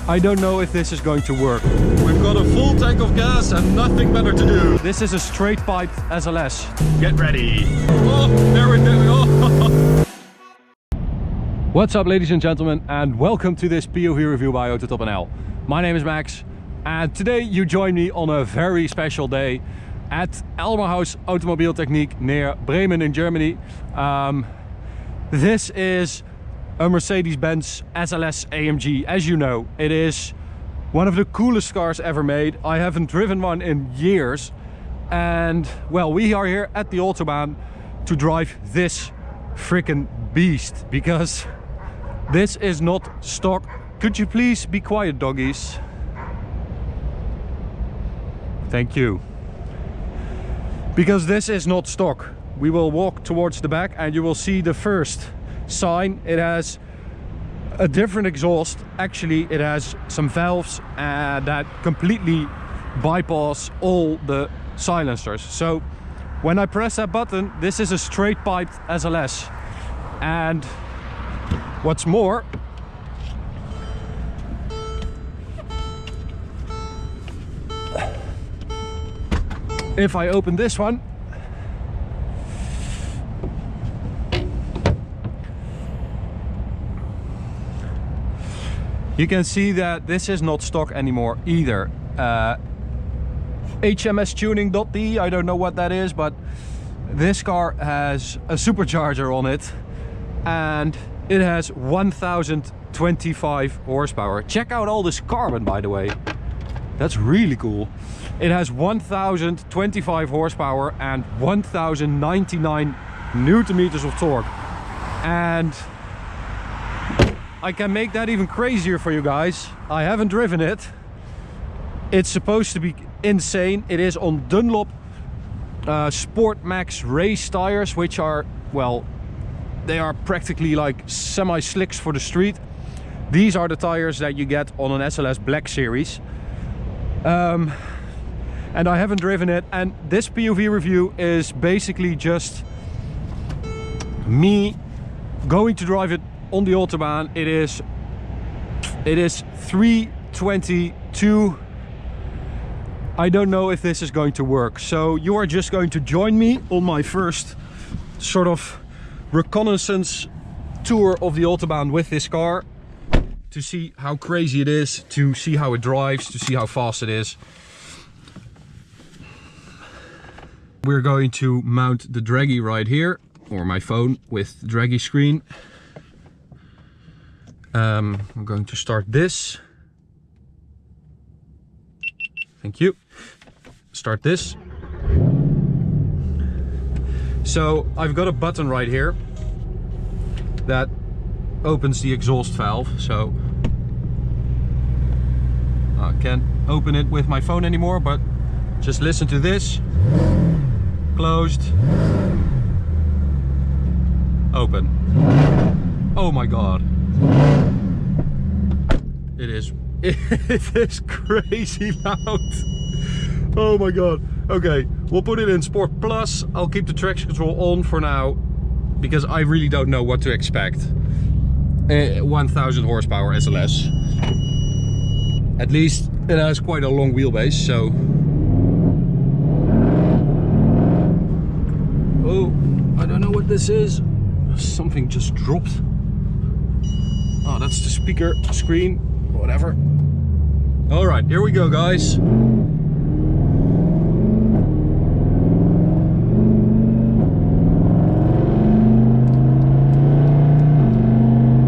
I don't know if this is going to work. We've got a full tank of gas and nothing better to do. This is a straight pipe SLS. Get ready. Oh, there we go. Oh. What's up, ladies and gentlemen, and welcome to this POV review by AutoTopNL. My name is Max, and today you join me on a very special day at Elmerhaus Automobieltechnik near Bremen in Germany. This is a Mercedes-Benz SLS AMG. As you know, it is one of the coolest cars ever made. I haven't driven one in years, and well, we are here at the Autobahn to drive this freaking beast, because this is not stock. Could you please be quiet, doggies? Thank you. Because this is not stock. We will walk towards the back and you will see the first sign. It has a different exhaust. Actually, it has some valves that completely bypass all the silencers. So when I press that button, this is a straight piped SLS. And what's more, if I open this one, you can see that this is not stock anymore either. HMStuning.de, I don't know what that is, but this car has a supercharger on it and it has 1025 horsepower. Check out all this carbon, by the way. That's really cool. It has 1025 horsepower and 1099 Newton meters of torque. And I can make that even crazier for you guys. I haven't driven it. It's supposed to be insane. It is on Dunlop Sport Max race tires, which are, well, they are practically like semi-slicks for the street. These are the tires that you get on an SLS Black Series. And I haven't driven it, and this POV review is basically just me going to drive it on the Autobahn. It is 3:22. I don't know if this is going to work, so you are just going to join me on my first sort of reconnaissance tour of the Autobahn with this car, to see how crazy it is, to see how it drives, to see how fast it is. We're going to mount the Draggy right here, or my phone with the Draggy screen. I'm going to start this. Thank you. Start this. So I've got a button right here that opens the exhaust valve. So I can't open it with my phone anymore, but just listen to this. Closed. Open. Oh my god. It is crazy loud. Oh my god. Okay, we'll put it in Sport Plus. I'll keep the traction control on for now, because I really don't know what to expect. 1000 horsepower SLS. At least it has quite a long wheelbase, so. Oh, I don't know what this is. Something just dropped. Oh, that's the speaker screen. Whatever. All right, here we go, guys.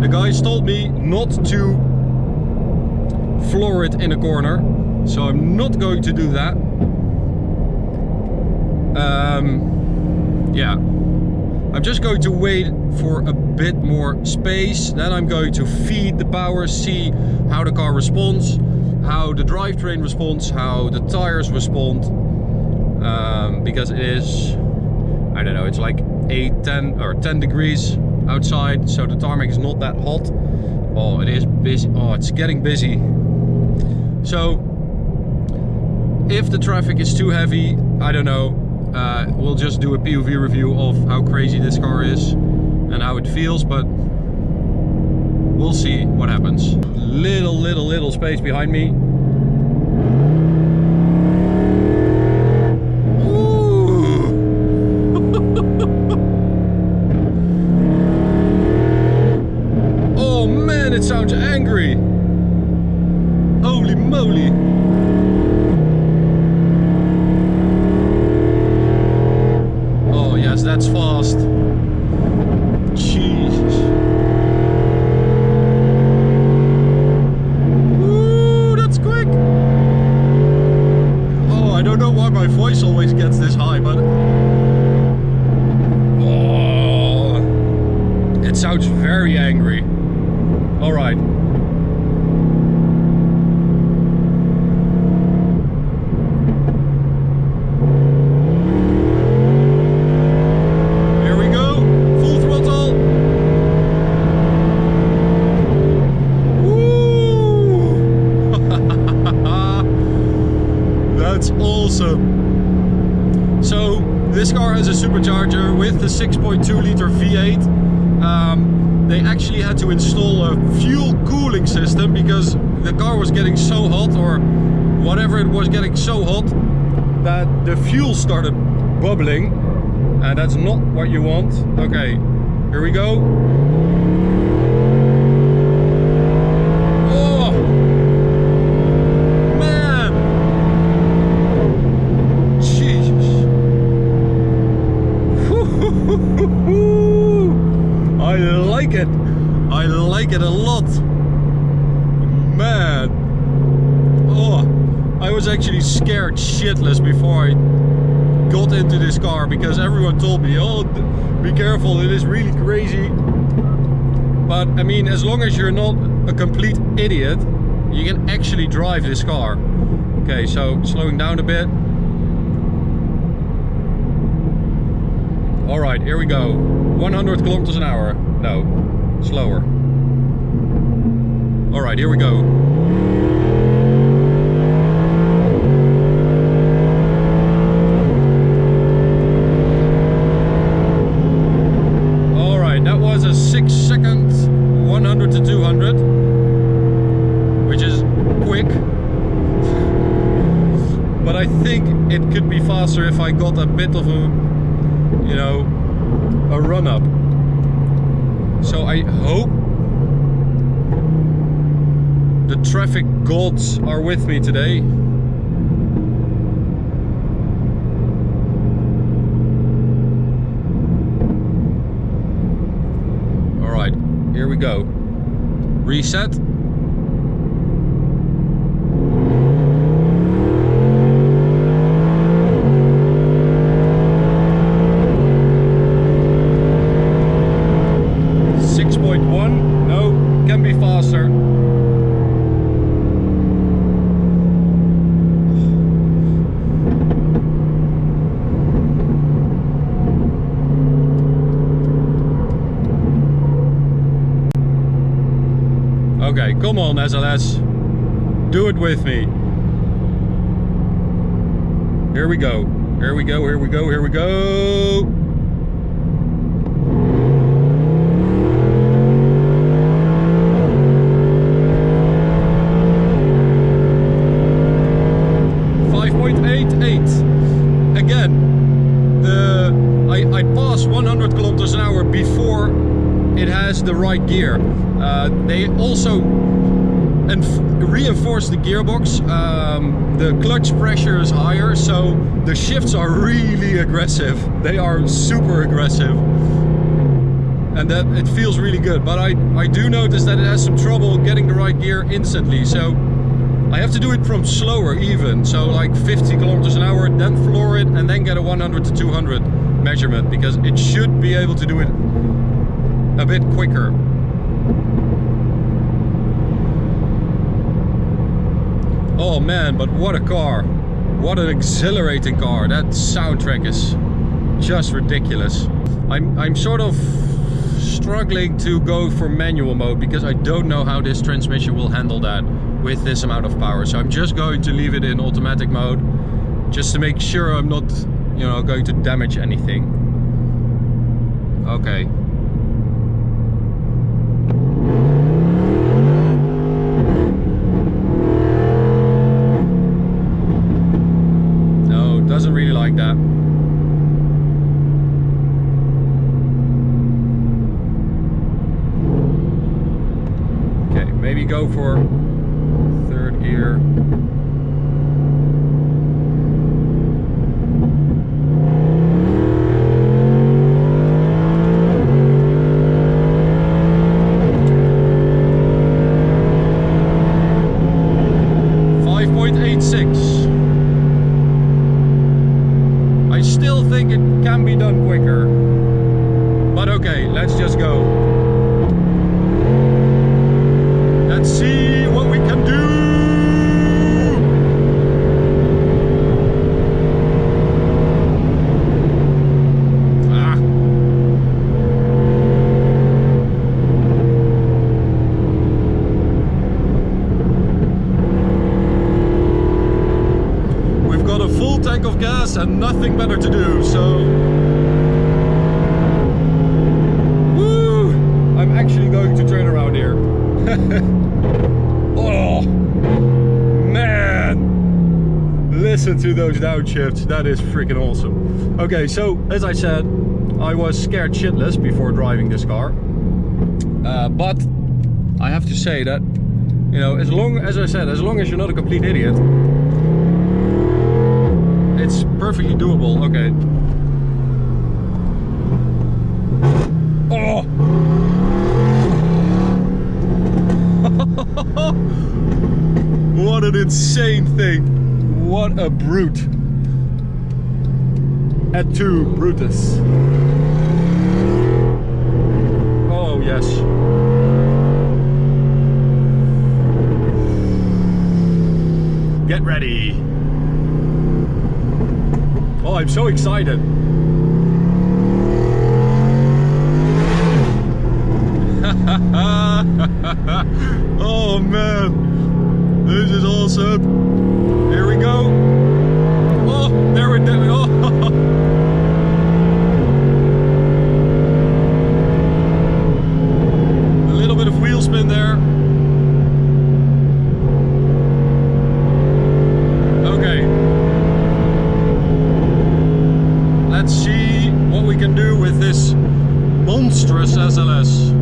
The guys told me not to floor it in a corner, so I'm not going to do that. Yeah, I'm just going to wait for a bit more space, then I'm going to feed the power, see how the car responds, how the drivetrain responds, how the tires respond, because it is, I don't know, it's like 10 degrees outside, so the tarmac is not that hot. Oh, it is busy. Oh, it's getting busy. So if the traffic is too heavy, I don't know, we'll just do a POV review of how crazy this car is and how it feels. But we'll see what happens. Little space behind me. Oh man, it sounds angry. Holy moly. Oh yes, that's fast. Jesus. Ooh, that's quick. Oh, I don't know why my voice always gets this high, but oh, it sounds very angry. All right. So this car has a supercharger with the 6.2 liter V8. They actually had to install a fuel cooling system because the car was getting so hot, or whatever it was getting so hot, that the fuel started bubbling, and that's not what you want. Okay, here we go. I like it a lot, man. Oh, I was actually scared shitless before I got into this car because everyone told me, oh, be careful, it is really crazy. But I mean, as long as you're not a complete idiot, you can actually drive this car. Okay, so slowing down a bit. All right, here we go. 100 kilometers an hour. No, slower. All right, here we go. All right, that was a 6-second 100 to 200, which is quick. But I think it could be faster if I got a bit of a, you know, a run up. So I hope the traffic gods are with me today. All right, here we go. Reset. Okay, come on SLS, do it with me. Here we go, here we go, here we go, here we go. Again, I passed 100 kilometers an hour before it has the right gear. They also reinforced the gearbox. The clutch pressure is higher, so the shifts are really aggressive. They are super aggressive, and that it feels really good. But I do notice that it has some trouble getting the right gear instantly, so I have to do it from slower even, so like 50 kilometers an hour, then floor it, and then get a 100 to 200 measurement, because it should be able to do it a bit quicker. Oh man, but what a car. What an exhilarating car. That soundtrack is just ridiculous. I'm sort of struggling to go for manual mode because I don't know how this transmission will handle that with this amount of power. So I'm just going to leave it in automatic mode just to make sure I'm not, you know, going to damage anything. Okay. Maybe go for third gear. I still think it can be done quicker, but okay, let's just go. Let's see what we can do. Tank of gas and nothing better to do, so woo! I'm actually going to turn around here. Oh man, listen to those downshifts, that is freaking awesome. Okay, so as I said, I was scared shitless before driving this car, but I have to say that, you know, as long as you're not a complete idiot, it's perfectly doable. Okay. Oh! What an insane thing. What a brute. Et tu, Brutus. Oh, yes. Get ready. Oh, I'm so excited. Oh man, this is awesome. Here we go. Oh, there we go. Oh. A little bit of wheel spin there. Okay. Let's see what we can do with this monstrous SLS.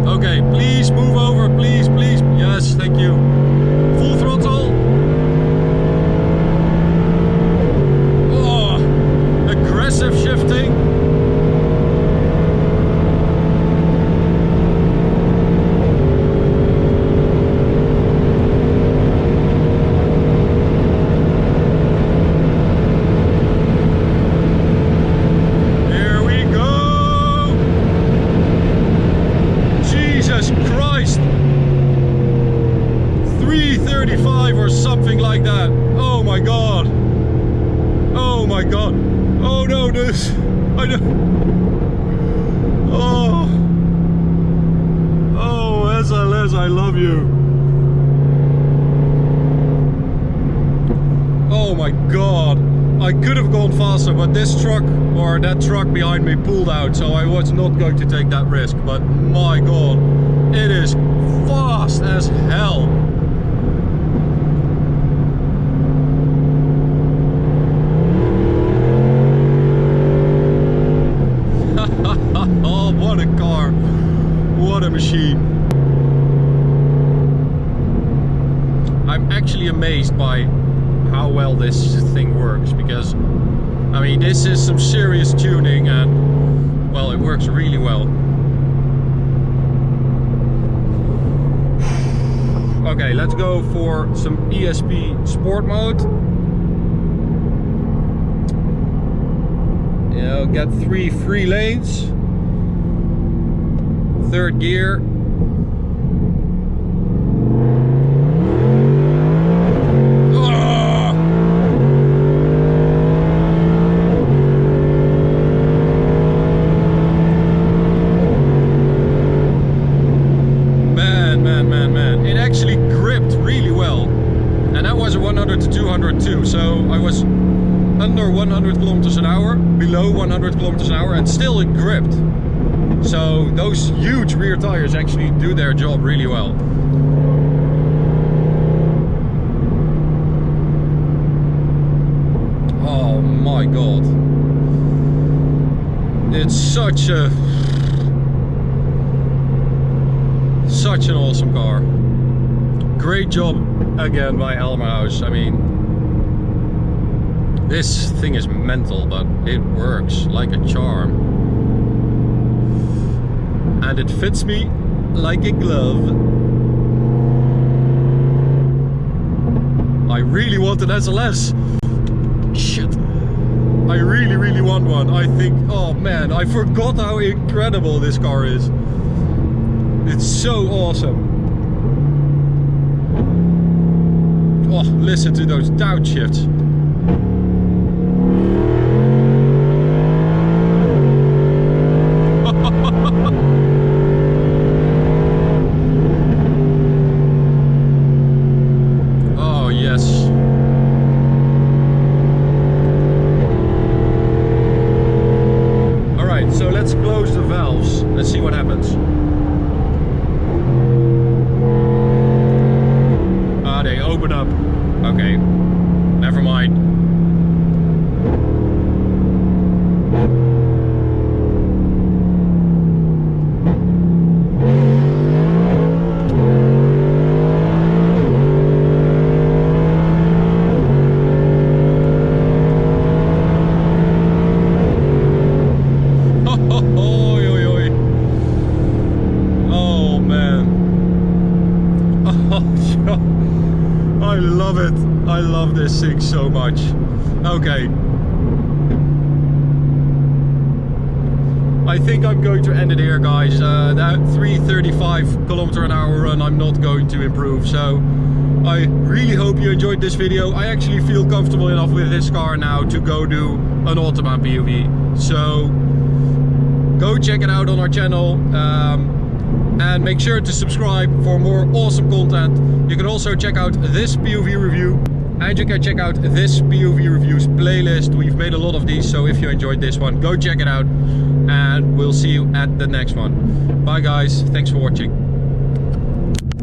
Okay, please move over, please, please. Yes, thank you. Full throttle. Oh, aggressive shifting. Or something like that. Oh my god. Oh my god. Oh no, this. I don't. Oh. Oh, SLS, I love you. Oh my god. I could have gone faster, but this truck or that truck behind me pulled out, so I was not going to take that risk. But my god, it is fast as hell. Oh, what a car. What a machine. I'm actually amazed by how well this thing works, because I mean, this is some serious tuning and, well, it works really well. Okay, let's go for some ESP sport mode. You know, get 3 free lanes. Third gear. Man. It actually gripped really well. And that was a 100 to 200 too. So I was under 100 kilometers an hour, below 100 kilometers an hour, and still it gripped. So those huge rear tires actually do their job really well. Oh my god. It's such an awesome car. Great job again by Elmerhaus. I mean, this thing is mental, but it works like a charm. And it fits me like a glove. I really want an SLS. Shit. I really want one. I think, oh man, I forgot how incredible this car is. It's so awesome. Oh, listen to those downshifts. Oh, yes. Alright, so let's close the valves. Let's see what happens. They open up. Okay, never mind. Oh man. I love it. I love this thing so much. Okay. I think I'm going to end it here, guys. That 335 km/h run, I'm not going to improve. So I really hope you enjoyed this video. I actually feel comfortable enough with this car now to go do an Autobahn POV. So go check it out on our channel. And make sure to subscribe for more awesome content. You can also check out this POV review, and you can check out this POV reviews playlist. We've made a lot of these, so if you enjoyed this one, go check it out, and we'll see you at the next one. Bye guys, thanks for watching.